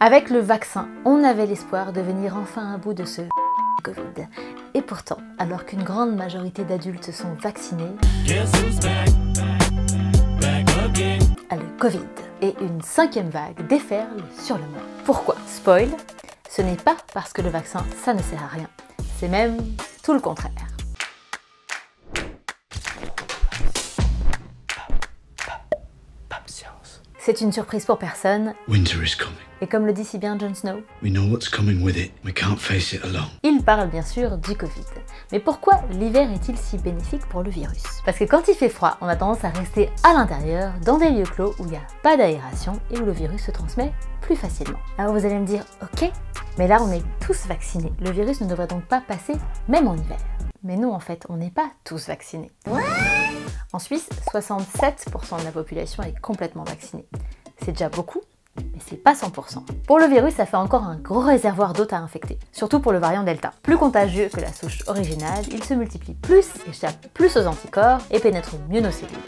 Avec le vaccin, on avait l'espoir de venir enfin à bout de ce Covid. Et pourtant, alors qu'une grande majorité d'adultes sont vaccinés, le Covid et une cinquième vague déferle sur le monde. Pourquoi? Spoil, ce n'est pas parce que le vaccin, ça ne sert à rien. C'est même tout le contraire. C'est une surprise pour personne. Winter is coming. Et comme le dit si bien Jon Snow, We know what's coming with it. We can't face it alone. il parle bien sûr du Covid. Mais pourquoi l'hiver est-il si bénéfique pour le virus? Parce que quand il fait froid, on a tendance à rester à l'intérieur, dans des lieux clos où il n'y a pas d'aération et où le virus se transmet plus facilement. Alors vous allez me dire, ok, mais là on est tous vaccinés. Le virus ne devrait donc pas passer même en hiver. Mais non, en fait, on n'est pas tous vaccinés. En Suisse, 67% de la population est complètement vaccinée. C'est déjà beaucoup, mais c'est pas 100%. Pour le virus, ça fait encore un gros réservoir d'hôtes à infecter, surtout pour le variant Delta. Plus contagieux que la souche originale, il se multiplie plus, échappe plus aux anticorps et pénètre mieux nos cellules.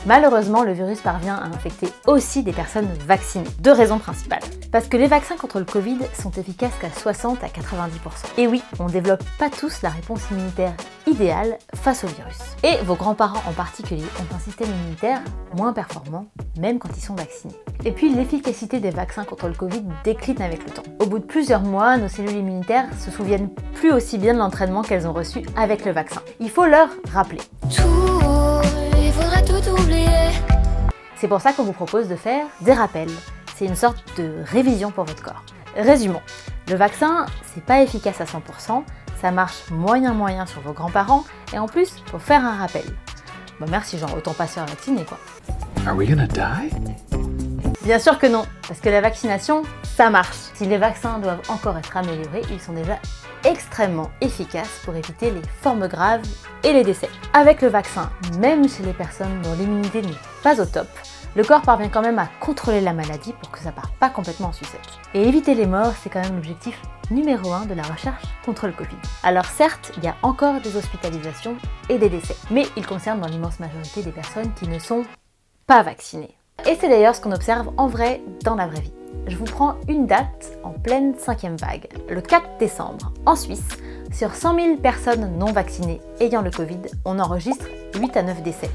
Malheureusement, le virus parvient à infecter aussi des personnes vaccinées. Deux raisons principales. Parce que les vaccins contre le Covid sont efficaces qu'à 60 à 90%. Et oui, on ne développe pas tous la réponse immunitaire idéale face au virus. Et vos grands-parents en particulier ont un système immunitaire moins performant, même quand ils sont vaccinés. Et puis l'efficacité des vaccins contre le Covid décline avec le temps. Au bout de plusieurs mois, nos cellules immunitaires se souviennent plus aussi bien de l'entraînement qu'elles ont reçu avec le vaccin. Il faut leur rappeler. C'est pour ça qu'on vous propose de faire des rappels. C'est une sorte de révision pour votre corps. Résumons. Le vaccin, c'est pas efficace à 100%, ça marche moyen sur vos grands-parents, et en plus, faut faire un rappel. Bah merci, genre autant pas se faire vacciner quoi. Are we gonna die? Bien sûr que non, parce que la vaccination, ça marche. Si les vaccins doivent encore être améliorés, ils sont déjà extrêmement efficaces pour éviter les formes graves et les décès. Avec le vaccin, même chez les personnes dont l'immunité n'est pas au top, le corps parvient quand même à contrôler la maladie pour que ça parte pas complètement en sucette. Et éviter les morts, c'est quand même l'objectif numéro 1 de la recherche contre le Covid. Alors certes, il y a encore des hospitalisations et des décès, mais ils concernent dans l'immense majorité des personnes qui ne sont pas vaccinées. Et c'est d'ailleurs ce qu'on observe en vrai dans la vraie vie. Je vous prends une date en pleine 5e vague, le 4 décembre. En Suisse, sur 100 000 personnes non vaccinées ayant le Covid, on enregistre 8 à 9 décès.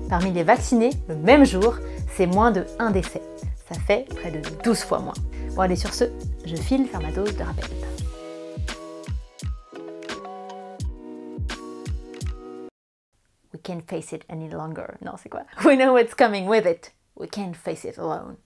Parmi les vaccinés, le même jour, c'est moins de 1 décès. Ça fait près de 12 fois moins. Bon allez, sur ce, je file faire ma dose de rappel. We can't face it any longer. Non, c'est quoi? We know what's coming with it. We can't face it alone.